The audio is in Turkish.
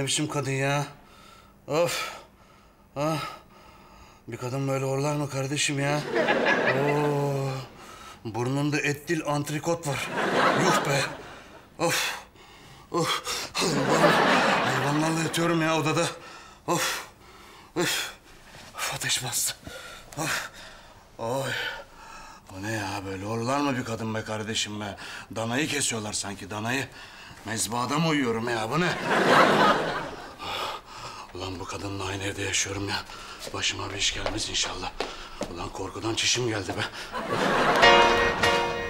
ne biçim kadın ya? Of. Ah. Bir kadın böyle horlar mı kardeşim ya? Oo. Burnunda et dil antrikot var. Yuh be. Of. Of. Hayvanlarla yatıyorum ya odada. Of. Of. Of, ateş bastı. Of. Oy. Bu ne ya, böyle horlar mı bir kadın be kardeşim be? Danayı kesiyorlar sanki, danayı. Mezbahada mı uyuyorum ya, bu ne? Ulan bu kadınla aynı evde yaşıyorum ya. Başıma bir iş gelmez inşallah. Ulan korkudan çişim geldi be.